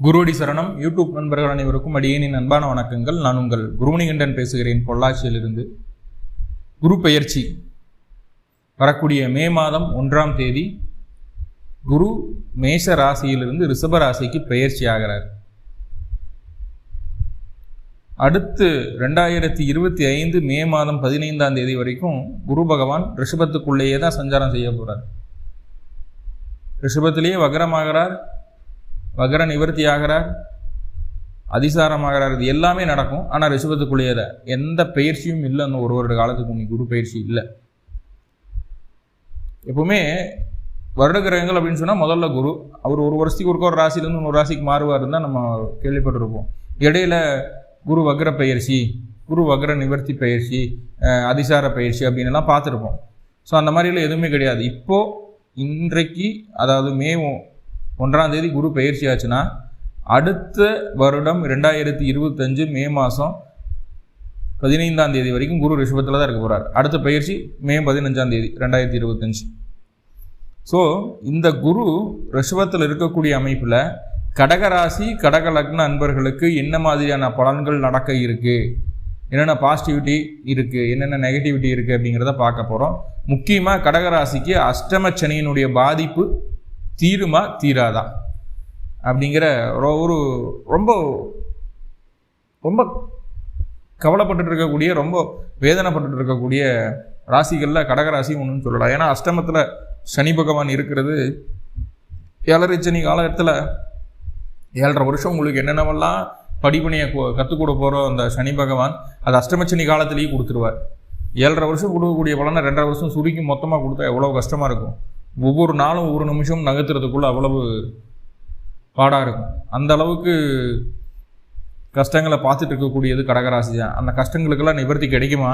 குருவடி சரணம். யூடியூப் நண்பர்கள் அனைவருக்கும் அடியேனின் அன்பான வணக்கங்கள். நான் உங்கள் குருமணிகண்டன் பேசுகிறேன், பொள்ளாச்சியிலிருந்து. குரு பெயர்ச்சி வரக்கூடிய மே மாதம் 1ஆம் தேதி குரு மேஷ ராசியிலிருந்து ரிஷப ராசிக்கு பெயர்ச்சி ஆகிறார். அடுத்து 2025 மே மாதம் 15ஆம் தேதி வரைக்கும் குரு பகவான் ரிஷபத்துக்குள்ளேயே தான் சஞ்சாரம் செய்ய போகிறார். ரிஷபத்திலேயே வக்ரமாகிறார், வக்ர நிவர்த்தி ஆகிறார், அதிசாரமாகிறார். இது எல்லாமே நடக்கும். ஆனால் ரிஷபத்துக்குள்ளேயே தான், எந்த பயிற்சியும் இல்லை. அந்த ஒரு வருட காலத்துக்கு குரு பயிற்சி இல்லை. எப்பவுமே வருட கிரகங்கள் அப்படின்னு சொன்னால் முதல்ல குரு, அவர் ஒரு வருஷத்துக்கு ஒரு ராசிலேருந்து இன்னொரு ராசிக்கு மாறுவார் தான் நம்ம கேள்விப்பட்டிருப்போம். இடையில குரு வக்ர பயிற்சி, குரு வக்ர நிவர்த்தி பயிற்சி, அதிசார பயிற்சி அப்படின்னு எல்லாம் பார்த்துருப்போம். ஸோ அந்த மாதிரிலாம் எதுவுமே கிடையாது. இப்போது இன்றைக்கு, அதாவது மே 1ஆம் தேதி குரு பயிற்சி ஆச்சுன்னா அடுத்த வருடம் 2025 மே மாதம் 15ஆம் தேதி வரைக்கும் குரு ரிஷபத்தில் தான் இருக்க போகிறார். அடுத்த பயிற்சி மே 15ஆம் தேதி 2025. ஸோ இந்த குரு ரிஷபத்தில் இருக்கக்கூடிய அமைப்பில் கடகராசி கடக லக்ன அன்பர்களுக்கு என்ன மாதிரியான பலன்கள் நடக்க இருக்குது, என்னென்ன பாசிட்டிவிட்டி இருக்குது, என்னென்ன நெகட்டிவிட்டி இருக்குது அப்படிங்கிறத பார்க்க போகிறோம். முக்கியமாக கடகராசிக்கு அஷ்டம சனியினுடைய பாதிப்பு தீருமா தீராதா அப்படிங்கிற ஒரு ரொம்ப ரொம்ப கவலைப்பட்டு இருக்கக்கூடிய, ரொம்ப வேதனைப்பட்டு இருக்கக்கூடிய ராசிகளில் கடகராசி ஒன்றுன்னு சொல்லலாம். ஏன்னா அஷ்டமத்தில் சனி பகவான் இருக்கிறது 7.5 சனி காலத்தில் 7.5 வருஷம் உங்களுக்கு என்னென்னவெல்லாம் படிப்பணியை கற்றுக் கொடுக்க போகிறோம் அந்த சனி பகவான், அது அஷ்டமச்சனி காலத்திலேயே கொடுத்துருவார். 7.5 வருஷம் கொடுக்கக்கூடிய பலனை 2.5 வருஷம் சுருக்கி மொத்தமாக கொடுத்தா எவ்வளோ கஷ்டமாக இருக்கும். ஒவ்வொரு நாளும் ஒவ்வொரு நிமிஷம் நகர்த்துறதுக்குள்ள அவ்வளவு பாடாக இருக்கும். அந்த அளவுக்கு கஷ்டங்களை பார்த்துட்டு இருக்கக்கூடியது கடகராசி தான். அந்த கஷ்டங்களுக்கெல்லாம் நிவர்த்தி கிடைக்குமா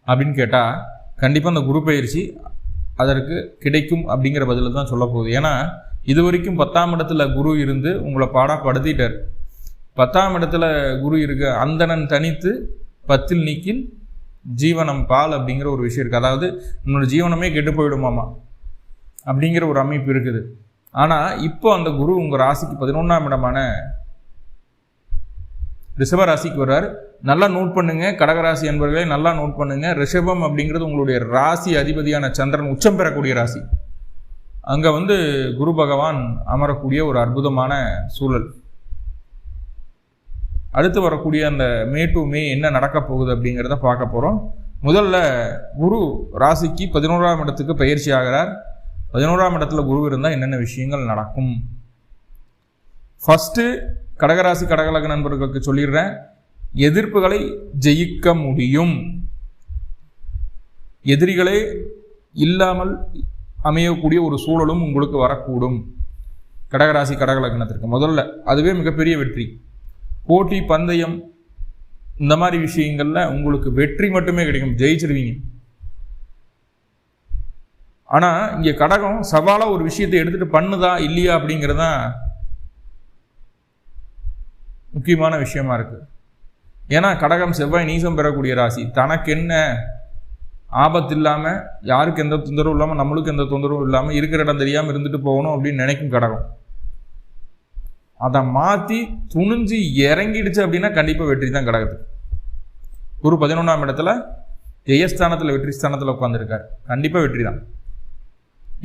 அப்படின்னு கேட்டால் கண்டிப்பாக அந்த குரு பயிற்சி அதற்கு கிடைக்கும் அப்படிங்கிற பதில தான் சொல்ல போகுது. ஏன்னா இது வரைக்கும் 10ஆம் இடத்துல குரு இருந்து உங்களை பாடாப்படுத்திட்டார். 10ஆம் இடத்துல குரு இருக்க அந்தணன் தனித்து 10ல் நீக்கில் ஜீவனம் பால் அப்படிங்கிற ஒரு விஷயம் இருக்குது. அதாவது உன்னோட ஜீவனமே கெட்டு போயிடுமாமா அப்படிங்கிற ஒரு அமைப்பு இருக்குது. ஆனால் இப்போ அந்த குரு உங்கள் ராசிக்கு 11ஆம் இடமான ரிஷப ராசிக்கு வர்றார். நல்லா நோட் பண்ணுங்க கடகராசி என்பவர்களே, நல்லா நோட் பண்ணுங்க. ரிஷபம் அப்படிங்கிறது உங்களுடைய ராசி அதிபதியான சந்திரன் உச்சம் பெறக்கூடிய ராசி. அங்கே குரு பகவான் அமரக்கூடிய ஒரு அற்புதமான சூழல். அடுத்து வரக்கூடிய அந்த மே டு மே என்ன நடக்க போகுது அப்படிங்கிறத பார்க்க போகிறோம். முதல்ல குரு ராசிக்கு 11ஆம் இடத்துக்கு பயிற்சி ஆகிறார். 11ஆம் இடத்துல குரு இருந்தால் என்னென்ன விஷயங்கள் நடக்கும்? ஃபஸ்ட்டு கடகராசி கடகலக நண்பர்களுக்கு சொல்லிடுறேன், எதிர்ப்புகளை ஜெயிக்க முடியும். எதிரிகளே இல்லாமல் அமையக்கூடிய ஒரு சூழலும் உங்களுக்கு வரக்கூடும். கடகராசி கடகலக்னத்திற்கு முதல்ல அதுவே மிகப்பெரிய வெற்றி. போட்டி பந்தயம் இந்த மாதிரி விஷயங்கள்ல உங்களுக்கு வெற்றி மட்டுமே கிடைக்கும், ஜெயிச்சிருவீங்க. ஆனால் இங்கே கடகம் சவாலாக ஒரு விஷயத்தை எடுத்துகிட்டு பண்ணுதா இல்லையா அப்படிங்கிறதான் முக்கியமான விஷயமா இருக்குது. ஏன்னா கடகம் செவ்வாய் நீசம் பெறக்கூடிய ராசி. தனக்கு என்ன ஆபத்து இல்லாமல், யாருக்கு எந்த தொந்தரவும் இல்லாமல், நம்மளுக்கு எந்த தொந்தரவும் இல்லாமல், இருக்கிற இடம் தெரியாமல் இருந்துட்டு போகணும் அப்படின்னு நினைக்கும் கடகம். அதை மாற்றி துணிஞ்சு இறங்கிடுச்சு அப்படின்னா கண்டிப்பாக வெற்றி தான் கடகத்துக்கு. குரு 11ஆம் இடத்துல ஜெயஸ்தானத்தில் வெற்றி ஸ்தானத்தில் உட்காந்துருக்கார். கண்டிப்பாக வெற்றி தான்.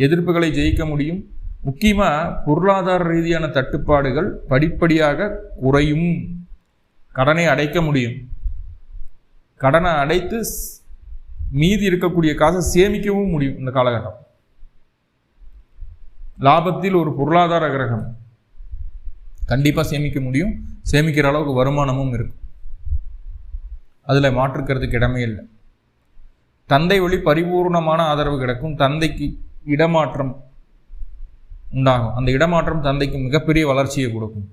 எதிர்ப்புகளை ஜெயிக்க முடியும். முக்கியமாக பொருளாதார ரீதியான தட்டுப்பாடுகள் படிப்படியாக குறையும். கடனை அடைக்க முடியும். கடனை அடைத்து மீதி இருக்கக்கூடிய காசை சேமிக்கவும் முடியும். இந்த காலகட்டம் லாபத்தில் ஒரு பொருளாதார கிரகம், கண்டிப்பாக சேமிக்க முடியும். சேமிக்கிற அளவுக்கு வருமானமும் இருக்கும். அதில் மாற்றுக்கிறதுக்கு இடமே இல்லை. தந்தை வழி பரிபூர்ணமான ஆதரவு கிடைக்கும். தந்தைக்கு இடமாற்றம் உண்டாகும். அந்த இடமாற்றம் தந்தைக்கு மிகப்பெரிய வளர்ச்சியை கொடுக்கும்.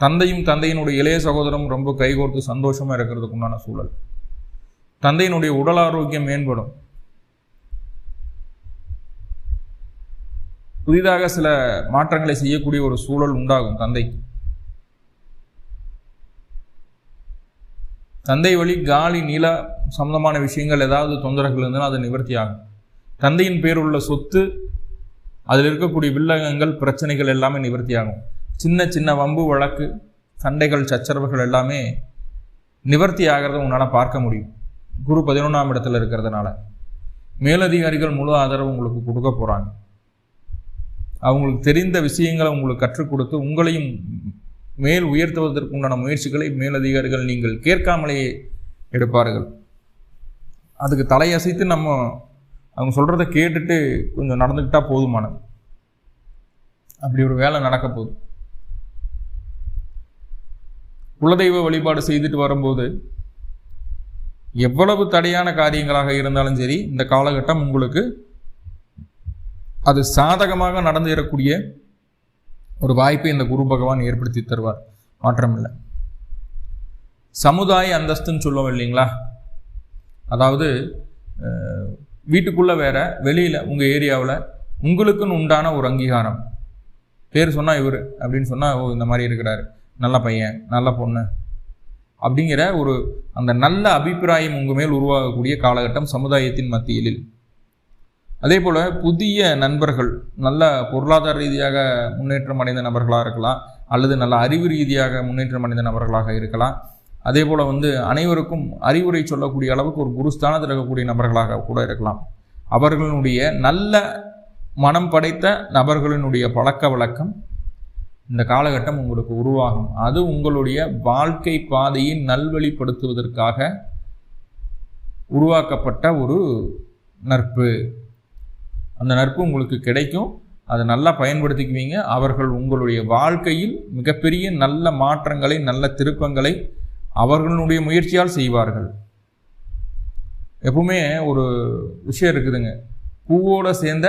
தந்தையும் தந்தையினுடைய இளைய சகோதரம் ரொம்ப கைகோர்த்து சந்தோஷமாக இருக்கிறதுக்கு உண்டான சூழல். தந்தையினுடைய உடல் ஆரோக்கியம் மேம்படும். புதிதாக சில மாற்றங்களை செய்யக்கூடிய ஒரு சூழல் உண்டாகும் தந்தைக்கு. தந்தை வழி காலி நில சம்பந்தமான விஷயங்கள் ஏதாவது தொந்தரவுகள் இருந்தாலும் அது நிவர்த்தி ஆகும். தந்தையின் பேர் உள்ள சொத்து, அதில் இருக்கக்கூடிய வில்லங்கங்கள் பிரச்சனைகள் எல்லாமே நிவர்த்தி ஆகும். சின்ன சின்ன வம்பு வழக்கு சண்டைகள் சச்சரவுகள் எல்லாமே நிவர்த்தி ஆகிறத உன்னால் பார்க்க முடியும். குரு 11ஆம் இடத்துல இருக்கிறதுனால மேலதிகாரிகள் முழு ஆதரவு உங்களுக்கு கொடுக்க போகிறாங்க. அவங்களுக்கு தெரிந்த விஷயங்களை உங்களுக்கு கற்றுக் கொடுத்து உங்களையும் மேல் உயர்த்துவதற்கு உண்டான முயற்சிகளை மேலதிகாரிகள் நீங்கள் கேட்காமலேயே எடுப்பார்கள். அதுக்கு தலையசைத்து நம்ம அவங்க சொல்கிறத கேட்டுட்டு கொஞ்சம் நடந்துக்கிட்டால் போதுமானது. அப்படி ஒரு வேலை நடக்க போகுது. குலதெய்வ வழிபாடு செய்துட்டு வரும்போது எவ்வளவு தடையான காரியங்களாக இருந்தாலும் சரி, இந்த காலகட்டம் உங்களுக்கு அது சாதகமாக நடந்தேறக்கூடிய ஒரு வாய்ப்பை இந்த குரு பகவான் ஏற்படுத்தி தருவார். மாற்றமில்லை. சமுதாய அந்தஸ்துன்னு சொல்லுவோம் இல்லைங்களா? அதாவது வீட்டுக்குள்ளே வேற, வெளியில் உங்கள் ஏரியாவில் உங்களுக்குன்னு உண்டான ஒரு அங்கீகாரம். பேர் சொன்னால் இவர் அப்படின்னு சொன்னால், ஓ இந்த மாதிரி இருக்கிறாரு, நல்ல பையன், நல்ல பொண்ணு அப்படிங்கிற ஒரு அந்த நல்ல அபிப்பிராயம் உங்கள் மேல் உருவாகக்கூடிய காலகட்டம் சமுதாயத்தின் மத்தியில். அதே போல் புதிய நண்பர்கள், நல்ல பொருளாதார ரீதியாக முன்னேற்றம் அடைந்த நபர்களாக இருக்கலாம், அல்லது நல்ல அறிவு ரீதியாக முன்னேற்றம் அடைந்த நபர்களாக இருக்கலாம். அதே போல் அனைவருக்கும் அறிவுரை சொல்லக்கூடிய அளவுக்கு ஒரு குருஸ்தானத்தில் இருக்கக்கூடிய நபர்களாக கூட இருக்கலாம். அவர்களுடைய நல்ல மனம் படைத்த நபர்களினுடைய பழக்க வழக்கம் இந்த காலகட்டம் உங்களுக்கு உருவாகும். அது உங்களுடைய வாழ்க்கை பாதையை நல்வழிப்படுத்துவதற்காக உருவாக்கப்பட்ட ஒரு நட்பு. அந்த நட்பு உங்களுக்கு கிடைக்கும். அதை நல்லா பயன்படுத்திக்குவீங்க. அவர்கள் உங்களுடைய வாழ்க்கையில் மிகப்பெரிய நல்ல மாற்றங்களை, நல்ல திருப்பங்களை அவர்களுடைய முயற்சியால் செய்வார்கள். எப்பவுமே ஒரு விஷயம் இருக்குதுங்க, பூவோட சேர்ந்த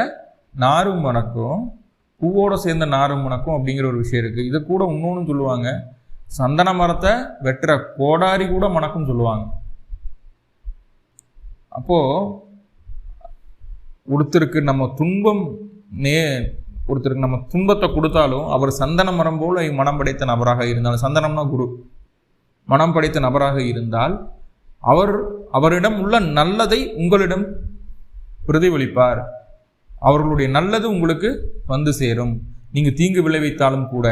நாரும் மணக்கும், பூவோட சேர்ந்த நாரும் மணக்கும் அப்படிங்கிற ஒரு விஷயம் இருக்குது. இதை கூட இன்னொன்று சொல்லுவாங்க, சந்தன மரத்தை வெட்டுற கோடாரி கூட மணக்கும்னு சொல்லுவாங்க. அப்போது ஒருத்தருக்கு நம்ம துன்பத்தை கொடுத்தாலும் அவர் சந்தன மரம் போல மனம் படைத்த நபராக இருந்தாலும், சந்தனம்னா குரு, மனம் படைத்த நபராக இருந்தால் அவரிடம் உள்ள நல்லதை உங்களிடம் பிரதிபலிப்பார். அவர்களுடைய நல்லது உங்களுக்கு வந்து சேரும், நீங்கள் தீங்கு விளைவித்தாலும் கூட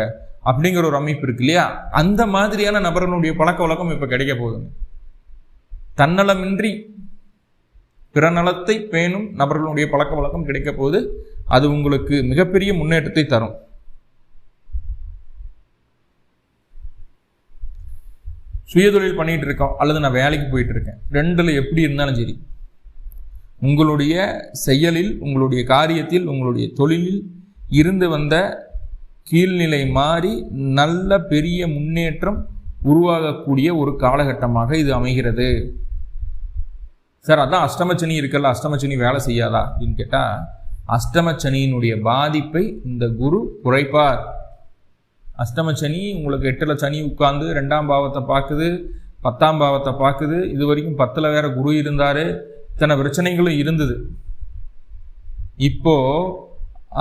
அப்படிங்கிற ஒரு அமைப்பு இருக்கு இல்லையா? அந்த மாதிரியான நபர்களுடைய பழக்க வழக்கம் இப்போ கிடைக்க போகுதுங்க. தன்னலமின்றி பிறநலத்தை பேணும் நபர்களுடைய பழக்க வழக்கம் கிடைக்க போகுது. அது உங்களுக்கு மிகப்பெரிய முன்னேற்றத்தை தரும். சுயதொழில் பண்ணிட்டு இருக்கோம் அல்லது நான் வேலைக்கு போயிட்டு இருக்கேன், ரெண்டுல எப்படி இருந்தாலும் சரி, உங்களுடைய செயலில், உங்களுடைய காரியத்தில், உங்களுடைய தொழிலில் இருந்து வந்த கீழ்நிலை மாறி நல்ல பெரிய முன்னேற்றம் உருவாகக்கூடிய ஒரு காலகட்டமாக இது அமைகிறது. சார் அதான் அஷ்டமச்சனி இருக்கல, அஷ்டமச்சனி வேலை செய்யாதா அப்படின்னு கேட்டால், அஷ்டமச்சனியினுடைய பாதிப்பை இந்த குரு குறைப்பார். அஷ்டமச்சனி உங்களுக்கு 8ல் சனி உட்கார்ந்து 2ஆம் பாவத்தை பார்க்குது, 10ஆம் பாவத்தை பார்க்குது. இது வரைக்கும் 10ல் வேற குரு இருந்தார், இத்தனை பிரச்சனைகளும் இருந்தது. இப்போ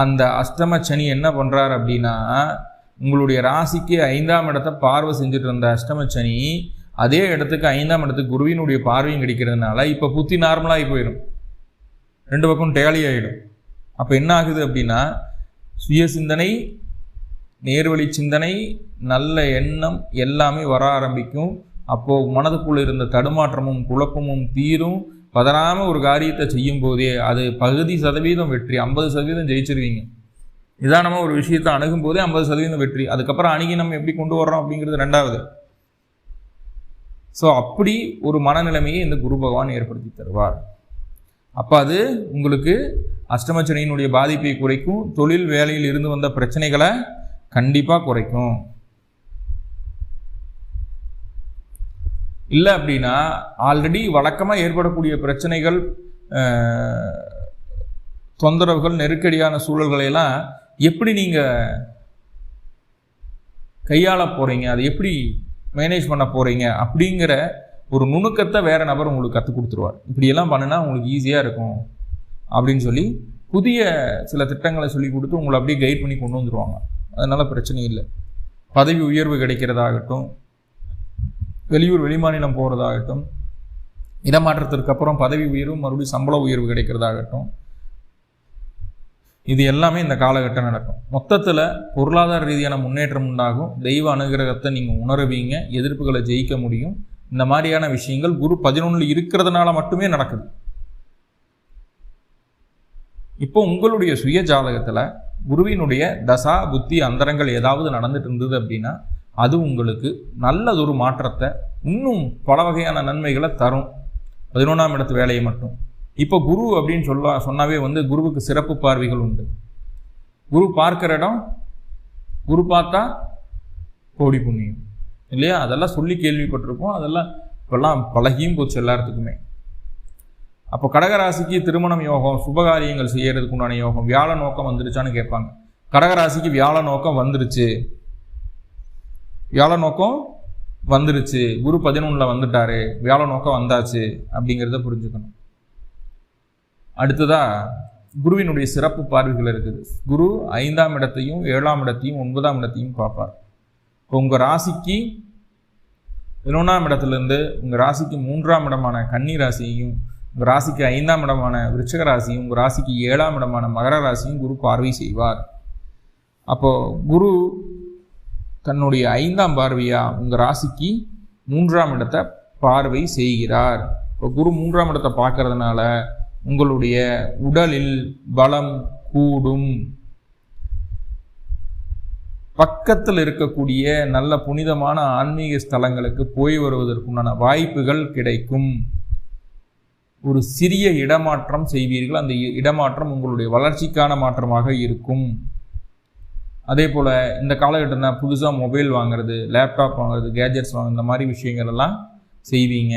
அந்த அஷ்டமச்சனி என்ன பண்ணுறார் அப்படின்னா, உங்களுடைய ராசிக்கு 5ஆம் இடத்தை பார்வை செஞ்சுட்டு இருந்த அஷ்டமச்சனி அதே இடத்துக்கு 5ஆம் இடத்துக்கு குருவினுடைய பார்வையும் கிடைக்கிறதுனால இப்போ புத்தி நார்மலாகி போயிடும், 2 பக்கம் டேலி ஆகிடும். அப்போ என்ன ஆகுது அப்படின்னா, சுய சிந்தனை, நேர்வழி சிந்தனை, நல்ல எண்ணம் எல்லாமே வர ஆரம்பிக்கும். அப்போது மனதுக்குள்ளே இருந்த தடுமாற்றமும் குழப்பமும் தீரும். பதறாமல் ஒரு காரியத்தை செய்யும் போதே அது பகுதி சதவீதம் வெற்றி, 50% ஜெயிச்சிருவீங்க. நிதானமாக ஒரு விஷயத்தை அணுகும் போதே 50% வெற்றி. அதுக்கப்புறம் அணுகி நம்ம எப்படி கொண்டு வர்றோம் அப்படிங்கிறது 2வது. ஸோ அப்படி ஒரு மனநிலைமையை இந்த குரு பகவான் ஏற்படுத்தி தருவார். அப்போ அது உங்களுக்கு அஷ்டமச்சனியினுடைய பாதிப்பை குறைக்கும். தொழில் வேலையில் இருந்து வந்த பிரச்சனைகளை கண்டிப்பாக குறைக்கும். இல்லை அப்படின்னா ஆல்ரெடி வழக்கமாக ஏற்படக்கூடிய பிரச்சனைகள், தொந்தரவுகள், நெருக்கடியான சூழல்களையெல்லாம் எப்படி நீங்கள் கையாள போகிறீங்க, அதை எப்படி மேனேஜ் பண்ண போகிறீங்க அப்படிங்கிற ஒரு நுணுக்கத்தை வேறு நபர் உங்களுக்கு கற்றுக் கொடுத்துருவார். இப்படியெல்லாம் பண்ணினா உங்களுக்கு ஈஸியாக இருக்கும் அப்படின்னு சொல்லி புதிய சில திட்டங்களை சொல்லி கொடுத்து உங்களை அப்படியே கைட் பண்ணி கொண்டு வந்துடுவாங்க. அதனால் பிரச்சனை இல்லை. பதவி உயர்வு கிடைக்கிறதாகட்டும், வெளியூர் வெளிமாநிலம் போகிறதாகட்டும், இடமாற்றத்திற்கு அப்புறம் பதவி உயர்வு, மறுபடியும் சம்பள உயர்வு கிடைக்கிறதாகட்டும், இது எல்லாமே இந்த காலகட்டம் நடக்கும். மொத்தத்தில் பொருளாதார ரீதியான முன்னேற்றம் உண்டாகும். தெய்வ அனுகிரகத்தை நீங்கள் உணருவீங்க. எதிர்ப்புகளை ஜெயிக்க முடியும். இந்த மாதிரியான விஷயங்கள் குரு 11 இருக்கிறதுனால மட்டுமே நடக்குது. இப்போ உங்களுடைய சுய ஜாதகத்தில் குருவினுடைய தசா புத்தி அந்தரங்கள் ஏதாவது நடந்துட்டு இருந்தது அப்படின்னா அது உங்களுக்கு நல்லதொரு மாற்றத்தை, இன்னும் பல வகையான நன்மைகளை தரும். 11ஆம் இடத்து வேலையை மட்டும். இப்போ குரு அப்படின்னு சொன்னாவே குருவுக்கு சிறப்பு பார்வைகள் உண்டு. குரு பார்க்கிற இடம், குரு பார்த்தா கோடி புண்ணியம் இல்லையா? அதெல்லாம் சொல்லி கேள்விப்பட்டிருப்போம். அதெல்லாம் இப்பெல்லாம் பழகியும் போச்சு எல்லாத்துக்குமே. அப்போ கடகராசிக்கு திருமணம் யோகம், சுபகாரியங்கள் செய்யறதுக்கு உண்டான யோகம், வியாழ நோக்கம் வந்துருச்சான்னு கேட்பாங்க. கடகராசிக்கு வியாழ நோக்கம் வந்துருச்சு. வியாழ நோக்கம் வந்துருச்சு. குரு 11 வந்துட்டாரு, வியாழ நோக்கம் வந்தாச்சு அப்படிங்கிறத புரிஞ்சுக்கணும். அடுத்ததா குருவினுடைய சிறப்பு பார்வைகள் இருக்குது. குரு 5ஆம் இடத்தையும் 7ஆம் இடத்தையும் 9ஆம் இடத்தையும் பார்ப்பார். இப்போ உங்கள் ராசிக்கு 11ஆம் இடத்துலேருந்து உங்கள் ராசிக்கு 3ஆம் இடமான கன்னி ராசியையும், உங்கள் ராசிக்கு 5ஆம் இடமான விருச்சிக ராசியும், உங்கள் ராசிக்கு 7ஆம் இடமான மகர ராசியும் குரு பார்வை செய்வார். அப்போது குரு தன்னுடைய 5ஆம் பார்வையாக உங்கள் ராசிக்கு 3ஆம் இடத்தை பார்வை செய்கிறார். இப்போ குரு 3ஆம் இடத்தை பார்க்கறதுனால உங்களுடைய உடலில் பலம் கூடும். பக்கத்தில் இருக்கக்கூடிய நல்ல புனிதமான ஆன்மீக ஸ்தலங்களுக்கு போய் வருவதற்குண்டான வாய்ப்புகள் கிடைக்கும். ஒரு சிறிய இடமாற்றம் செய்வீர்கள். அந்த இடமாற்றம் உங்களுடைய வளர்ச்சிக்கான மாற்றமாக இருக்கும். அதே போல் இந்த காலகட்டத்தில் புதுசாக மொபைல் வாங்குறது, லேப்டாப் வாங்குறது, கேஜெட்ஸ் வாங்குறது, இந்த மாதிரி விஷயங்கள் எல்லாம் செய்வீங்க.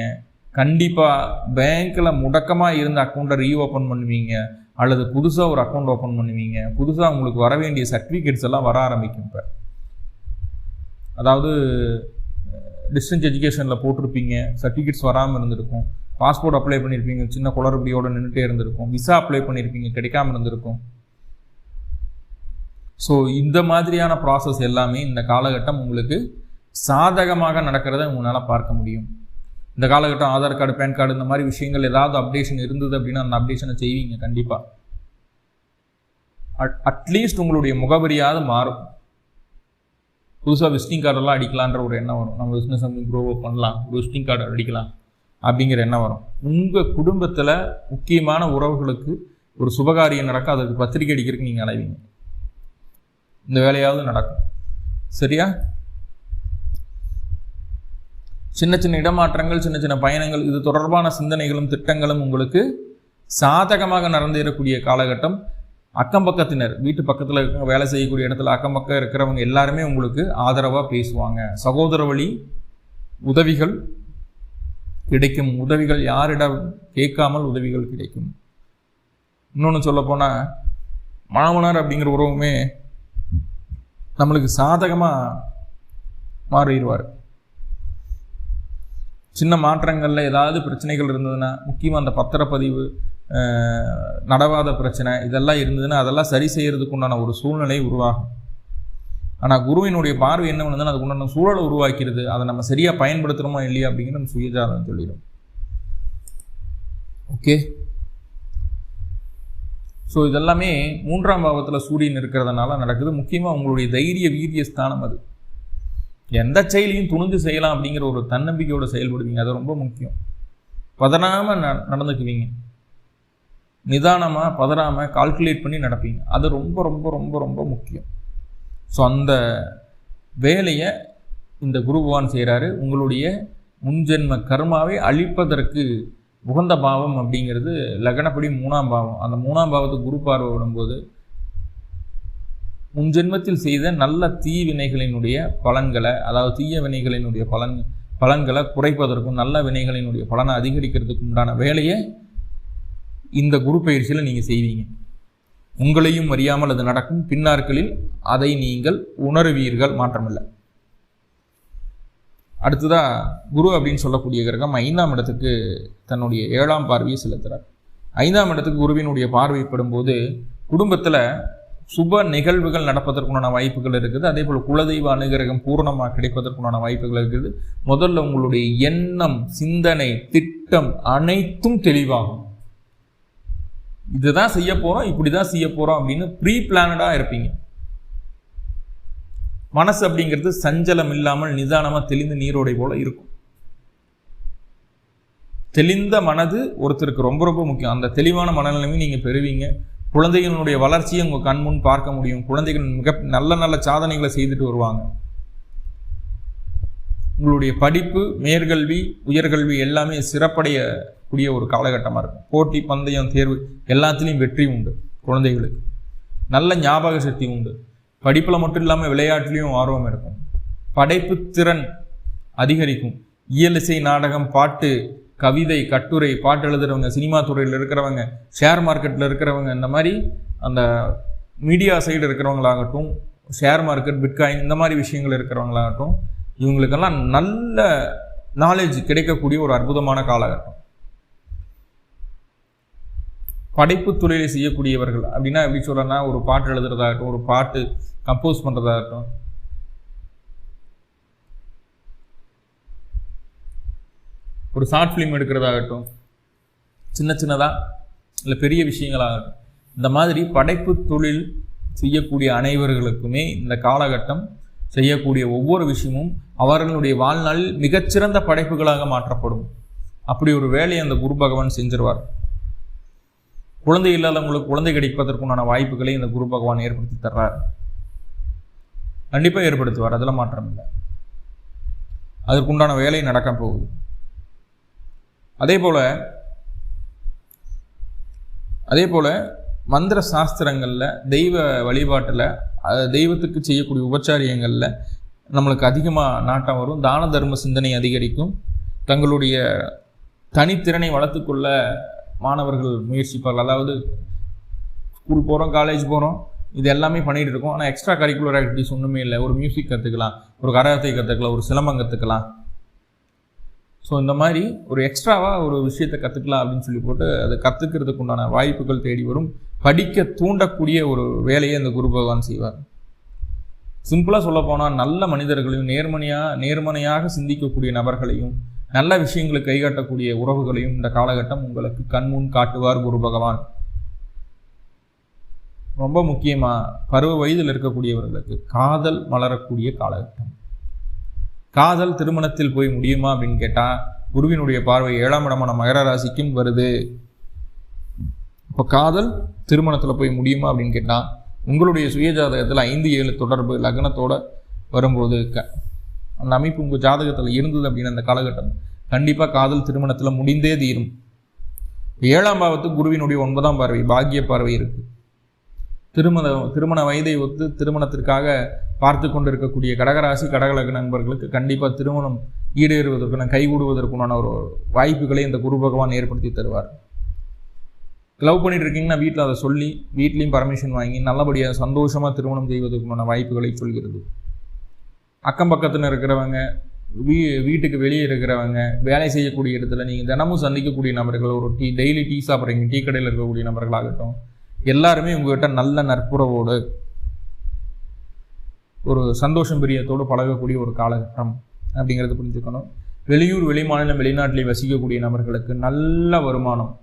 கண்டிப்பாக பேங்க்கில் முடக்கமாக இருந்த அக்கௌண்ட்டை ரீஓப்பன் பண்ணுவீங்க, அல்லது புதுசாக ஒரு அக்கௌண்ட் ஓப்பன் பண்ணுவீங்க. புதுசாக உங்களுக்கு வர வேண்டிய சர்டிஃபிகேட்ஸ் எல்லாம் வர ஆரம்பிக்கும். இப்போ அதாவது டிஸ்டன்ஸ் எஜுகேஷனில் போட்டிருப்பீங்க, சர்டிஃபிகேட்ஸ் வராமல் இருந்திருக்கும். பாஸ்போர்ட் அப்ளை பண்ணியிருப்பீங்க, சின்ன குளறுபடியோடு நின்றுட்டே இருந்திருக்கும். விசா அப்ளை பண்ணியிருப்பீங்க, கிடைக்காமல் இருந்திருக்கும். ஸோ இந்த மாதிரியான ப்ராசஸ் எல்லாமே இந்த காலகட்டம் உங்களுக்கு சாதகமாக நடக்கிறத உங்களால் பார்க்க முடியும். இந்த காலகட்டம் ஆதார் கார்டு, பேன் கார்டு, இந்த மாதிரி விஷயங்கள் ஏதாவது அப்டேஷன் இருந்தது அப்படின்னா அந்த அப்டேஷனை செய்வீங்க கண்டிப்பாக. அட்லீஸ்ட் உங்களுடைய முகவரியாவது மாறும். புதுசாக விசிட்டிங் கார்டெல்லாம் அடிக்கலான்ற ஒரு எண்ணம் வரும். நம்ம பிஸ்னஸ் க்ரோ பண்ணலாம், விசிட்டிங் கார்டு அடிக்கலாம் அப்படிங்கிற எண்ணம் வரும். உங்கள் குடும்பத்தில் முக்கியமான உறவுகளுக்கு ஒரு சுபகாரியம் நடக்கும், அதற்கு பத்திரிக்கை அடிக்கிறதுக்கு நீங்கள் அலைவீங்க. இந்த வேலையாவது நடக்கும். சரியா? சின்ன சின்ன இடமாற்றங்கள், சின்ன சின்ன பயணங்கள், இது தொடர்பான சிந்தனைகளும் திட்டங்களும் உங்களுக்கு சாதகமாக நடந்தேறக்கூடிய காலகட்டம். அக்கம் பக்கத்தினர், வீட்டு பக்கத்தில் இருக்க வேலை செய்யக்கூடிய இடத்துல அக்கம் பக்கம் இருக்கிறவங்க எல்லாருமே உங்களுக்கு ஆதரவாக பேசுவாங்க. சகோதர வழி உதவிகள் கிடைக்கும். உதவிகள் யாரிடம் கேட்காமல் உதவிகள் கிடைக்கும். இன்னொன்று சொல்லப்போனால் மாமனார் அப்படிங்கிற உறவுமே நம்மளுக்கு சாதகமாக மாறிடுவார். சின்ன மாற்றங்களில் ஏதாவது பிரச்சனைகள் இருந்ததுன்னா, முக்கியமாக அந்த பத்திரப்பதிவு, நடவாத பிரச்சனை இதெல்லாம் இருந்ததுன்னா அதெல்லாம் சரி செய்கிறதுக்கு உண்டான ஒரு சூழ்நிலை உருவாகும். ஆனால் குருவினுடைய பார்வை என்ன பண்ணுதுன்னா அதுக்கு உண்டான சூழலை உருவாக்கிறது. அதை நம்ம சரியாக பயன்படுத்துகிறோமா இல்லையா அப்படிங்கிற நம்ம சுயஜாதகம் சொல்லிடும். ஓகே. ஸோ இதெல்லாமே 3ஆம் பாவத்தில் சூரியன் இருக்கிறதுனால நடக்குது. முக்கியமாக உங்களுடைய தைரிய வீரிய ஸ்தானம். அது எந்த செயலையும் துணிஞ்சு செய்யலாம் அப்படிங்கிற ஒரு தன்னம்பிக்கையோடு செயல்படுவீங்க. அது ரொம்ப முக்கியம். பதறாமல் நடந்துக்குவீங்க. நிதானமாக பதறாமல் கால்குலேட் பண்ணி நடப்பீங்க. அது ரொம்ப ரொம்ப ரொம்ப ரொம்ப முக்கியம். ஸோ அந்த வேலையை இந்த குரு பகவான் செய்கிறாரு. உங்களுடைய முன்ஜென்ம கர்மாவை அழிப்பதற்கு உகந்த பாவம் அப்படிங்கிறது லக்னப்படி 3ஆம் பாவம். அந்த 3ஆம் பாவத்துக்கு குரு பார்வை விடும்போது முன்ஜென்மத்தில் செய்த நல்ல தீவினைகளினுடைய பலன்களை, அதாவது தீய வினைகளினுடைய பலன்களை குறைப்பதற்கும் நல்ல வினைகளினுடைய பலனை அதிகரிக்கிறதுக்கு உண்டான வேலையை இந்த குரு பயிற்சியில் நீங்கள் செய்வீங்க. உங்களையும் அறியாமல் அது நடக்கும். பின்னாட்களில் அதை நீங்கள் உணர்வீர்கள், மாற்றமில்லை. அடுத்ததாக குரு அப்படின்னு சொல்லக்கூடிய கிரகம் 5ஆம் இடத்துக்கு தன்னுடைய 7ஆம் பார்வையை செலுத்துகிறார். 5ஆம் இடத்துக்கு குருவினுடைய பார்வைப்படும்போது குடும்பத்தில் சுப நிகழ்வுகள் நடப்பதற்குண்டான வாய்ப்புகள் இருக்குது. அதே போல் குலதெய்வ அனுகிரகம் பூர்ணமாக கிடைப்பதற்குண்டான வாய்ப்புகள் இருக்குது. முதல்ல உங்களுடைய எண்ணம், சிந்தனை, திட்டம் அனைத்தும் தெளிவாகும். இதுதான் செய்ய போகிறோம், இப்படி தான் செய்ய போகிறோம் அப்படின்னு ப்ரீ பிளானடாக இருப்பீங்க. மனசு அப்படிங்கிறது சஞ்சலம் இல்லாமல் நிதானமாக தெளிந்த நீரோடை போல இருக்கும். தெளிந்த மனது ஒருத்தருக்கு ரொம்ப ரொம்ப முக்கியம். அந்த தெளிவான மனநிலைமையும் நீங்கள் பெறுவீங்க. குழந்தைகளுடைய வளர்ச்சியை உங்கள் கண்முன் பார்க்க முடியும். குழந்தைகள் மிக நல்ல நல்ல சாதனைகளை செய்துட்டு வருவாங்க. உங்களுடைய படிப்பு, மேற்கல்வி, உயர்கல்வி எல்லாமே சிறப்படையக்கூடிய ஒரு காலகட்டமாக இருக்கும். போட்டி, பந்தயம், தேர்வு எல்லாத்துலேயும் வெற்றி உண்டு. குழந்தைகளுக்கு நல்ல ஞாபக சக்தி உண்டு. படிப்பில் மட்டும் இல்லாமல் விளையாட்டுலேயும் ஆர்வம் இருக்கும். படைப்பு திறன் அதிகரிக்கும். இயல், இசை, நாடகம், பாட்டு, கவிதை, கட்டுரை, பாட்டு எழுதுறவங்க, சினிமா துறையில் இருக்கிறவங்க, ஷேர் மார்க்கெட்டில் இருக்கிறவங்க, இந்த மாதிரி அந்த மீடியா சைடு இருக்கிறவங்களாகட்டும், ஷேர் மார்க்கெட், பிட்காயின் இந்த மாதிரி விஷயங்கள் இருக்கிறவங்களாகட்டும், இவங்களுக்கெல்லாம் நல்ல நாலேஜ் கிடைக்கக்கூடிய ஒரு அற்புதமான காலகட்டம். படைப்பு தொழிலை செய்யக்கூடியவர்கள் அப்படின்னா எப்படி சொல்கிறேன்னா, ஒரு பாட்டு எழுதுறதாகட்டும், ஒரு பாட்டு கம்போஸ் பண்ணுறதாகட்டும், ஒரு ஷார்ட் ஃபிலிம் எடுக்கிறதாகட்டும், சின்ன சின்னதாக இல்லை பெரிய விஷயங்களாகட்டும், இந்த மாதிரி படைப்பு தொழில் செய்யக்கூடிய அனைவர்களுக்குமே இந்த காலகட்டம் செய்யக்கூடிய ஒவ்வொரு விஷயமும் அவர்களுடைய வாழ்நாளில் மிகச்சிறந்த படைப்புகளாக மாற்றப்படும். அப்படி ஒரு வேலையை அந்த குரு பகவான் செஞ்சிருவார். குழந்தை இல்லாதவங்களுக்கு குழந்தை கிடைப்பதற்குண்டான வாய்ப்புகளை இந்த குரு பகவான் ஏற்படுத்தி தர்றார். கண்டிப்பாக ஏற்படுத்துவார், அதில் மாற்றம் இல்லை. அதற்குண்டான வேலை நடக்க போகுது. அதே போல மந்திர சாஸ்திரங்களில், தெய்வ வழிபாட்டில், தெய்வத்துக்கு செய்யக்கூடிய உபச்சாரியங்களில் நம்மளுக்கு அதிகமாக நாட்டம் வரும். தான தர்ம சிந்தனை அதிகரிக்கும். தங்களுடைய தனித்திறனை வளர்த்துக்கொள்ள மாணவர்கள் முயற்சிப்பார்கள். அதாவது ஸ்கூல் போகிறோம், காலேஜ் போகிறோம், இது எல்லாமே பண்ணிகிட்டு இருக்கோம். ஆனால் எக்ஸ்ட்ரா கரிக்குலர் ஆக்டிவிட்டிஸ் ஒன்றுமே இல்லை. ஒரு மியூசிக் கற்றுக்கலாம், ஒரு கராத்தே கற்றுக்கலாம், ஒரு சிலம்பம் கற்றுக்கலாம். ஸோ இந்த மாதிரி ஒரு எக்ஸ்ட்ராவாக ஒரு விஷயத்தை கற்றுக்கலாம் அப்படின்னு சொல்லி போட்டு அதை கற்றுக்கிறதுக்கு உண்டான வாய்ப்புகள் தேடி வரும். படிக்க தூண்டக்கூடிய ஒரு வேலையை இந்த குரு பகவான் செய்வார். சிம்பிளாக சொல்ல போனால் நல்ல மனிதர்களையும், நேர்மனையாக சிந்திக்கக்கூடிய நபர்களையும், நல்ல விஷயங்களுக்கு கைகாட்டக்கூடிய உறவுகளையும் இந்த காலகட்டம் உங்களுக்கு கண்முன் காட்டுவார் குரு பகவான். ரொம்ப முக்கியமாக பருவ வயதில் இருக்கக்கூடியவர்களுக்கு காதல் மலரக்கூடிய காலகட்டம். காதல் திருமணத்தில் போய் முடியுமா அப்படின்னு கேட்டால், குருவினுடைய பார்வை 7ஆம் இடமான மகர ராசிக்கும் வருது. இப்போ காதல் திருமணத்தில் போய் முடியுமா அப்படின்னு கேட்டால், உங்களுடைய சுயஜாதகத்தில் 5-7 தொடர்பு லக்னத்தோடு வரும்போது அந்த அமைப்பு உங்கள் ஜாதகத்தில் இருந்தது அப்படின்னு அந்த காலகட்டம் கண்டிப்பாக காதல் திருமணத்தில் முடிந்தே தீரும். 7ஆம் பாவத்துக்கு குருவினுடைய 9ஆம் பார்வை, பாக்கிய பார்வை இருக்குது. திருமண வயதை ஒத்து திருமணத்திற்காக பார்த்து கொண்டிருக்கக்கூடிய கடகராசி, கடகலக்ன நண்பர்களுக்கு கண்டிப்பாக திருமணம் ஈடேறுவதற்கான, கைகூடுவதற்குண்டான ஒரு வாய்ப்புகளை இந்த குரு பகவான் ஏற்படுத்தி தருவார். லவ் பண்ணிட்டு இருக்கீங்கன்னா வீட்டில் அதை சொல்லி, வீட்லேயும் பர்மிஷன் வாங்கி நல்லபடியாக சந்தோஷமாக திருமணம் செய்வதற்குண்டான வாய்ப்புகளை சொல்கிறது. அக்கம் பக்கத்தில் இருக்கிறவங்க, வீட்டுக்கு வெளியே இருக்கிறவங்க, வேலை செய்யக்கூடிய இடத்துல நீங்கள் தினமும் சந்திக்கக்கூடிய நபர்கள், ஒரு டெய்லி டீ சாப்பிட்றீங்க, டீ கடையில் இருக்கக்கூடிய நபர்களாகட்டும், எல்லாருமே உங்கள்கிட்ட நல்ல நட்புறவோடு ஒரு சந்தோஷம் பிரியத்தோடு பழகக்கூடிய ஒரு காலகட்டம் அப்படிங்கிறது புரிஞ்சுக்கணும். வெளியூர், வெளிமாநிலம், வெளிநாட்டிலே வசிக்கக்கூடிய நபர்களுக்கு நல்ல வருமானம்,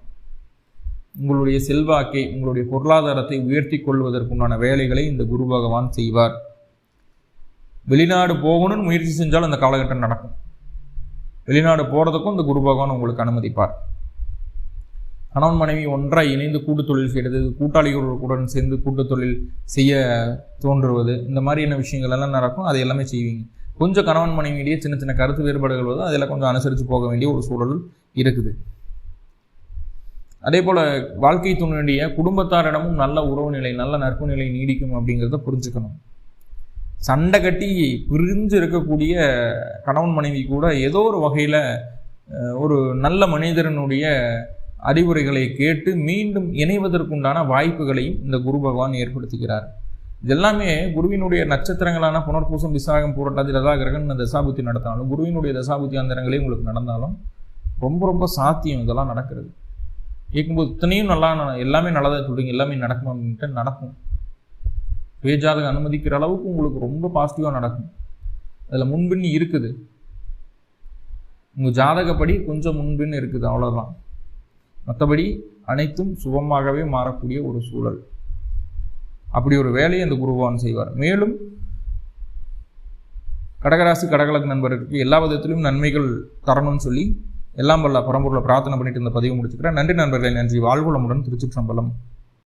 உங்களுடைய செல்வாக்கை, உங்களுடைய பொருளாதாரத்தை உயர்த்தி கொள்வதற்குண்டான வேலைகளை இந்த குரு பகவான் செய்வார். வெளிநாடு போகணும்னு முயற்சி செஞ்சாலும் அந்த காலகட்டம் நடக்கும். வெளிநாடு போகிறதுக்கும் இந்த குரு பகவான் உங்களுக்கு அனுமதிப்பார். கணவன் மனைவி ஒன்றாக இணைந்து கூட்டு தொழில் செய்கிறது, கூட்டாளிகளுடன் சேர்ந்து கூட்டு தொழில் செய்ய தோன்றுவது, இந்த மாதிரியான விஷயங்கள் எல்லாம் நடக்கும். அதை எல்லாமே செய்வீங்க. கொஞ்சம் கணவன் மனைவியிலேயே சின்ன சின்ன கருத்து வேறுபாடுகள் வருது, அதெல்லாம் கொஞ்சம் அனுசரித்து போக வேண்டிய ஒரு சூழல் இருக்குது. அதே போல் வாழ்க்கை துணையுடைய குடும்பத்தாரிடமும் நல்ல உறவு நிலை, நல்ல நட்பு நிலை நீடிக்கும் அப்படிங்கிறத புரிஞ்சுக்கணும். சண்டை கட்டி பிரிஞ்சு இருக்கக்கூடிய கணவன் மனைவி கூட ஏதோ ஒரு வகையில் ஒரு நல்ல மனிதனுடைய அறிவுரைகளை கேட்டு மீண்டும் இணைவதற்குண்டான வாய்ப்புகளையும் இந்த குரு பகவான் ஏற்படுத்துகிறார். இதெல்லாமே குருவினுடைய நட்சத்திரங்களான புனர்பூசம், விசாகம், பூரட்டாதி, லதாகிரகன் தசாபுத்தி நடத்தாலும், குருவினுடைய தசாபுத்தி அந்தரங்களே உங்களுக்கு நடந்தாலும் ரொம்ப ரொம்ப சாத்தியம் இதெல்லாம் நடக்கிறது. கேட்கும்போது இத்தனையும் நல்லா, எல்லாமே நல்லதாக சொல்றீங்க, எல்லாமே நடக்கும் அப்படின்ட்டு நடக்கும். சுயஜாதகம் அனுமதிக்கிற அளவுக்கு உங்களுக்கு ரொம்ப பாசிட்டிவாக நடக்கும். அதில் முன்பின் இருக்குது, உங்கள் ஜாதகப்படி கொஞ்சம் முன்பின் இருக்குது, அவ்வளோதான். மற்றபடி அனைத்தும் சுபமாகவே மாறக்கூடிய ஒரு சூழல். அப்படி ஒரு வேலையை அந்த குருபகவான் செய்வார். மேலும் கடகராசி கடகலக்ன நண்பர்களுக்கு எல்லா விதத்திலும் நன்மைகள் தரணும்னு சொல்லி எல்லாம் வல்ல பரம்பொருளை பிரார்த்தனை பண்ணிட்டு இந்த பதிவு முடிச்சுக்கிறேன். நன்றி நண்பர்களே, நன்றி. வாழ்வுளமுடன். திருச்சிற்றம்பலம்.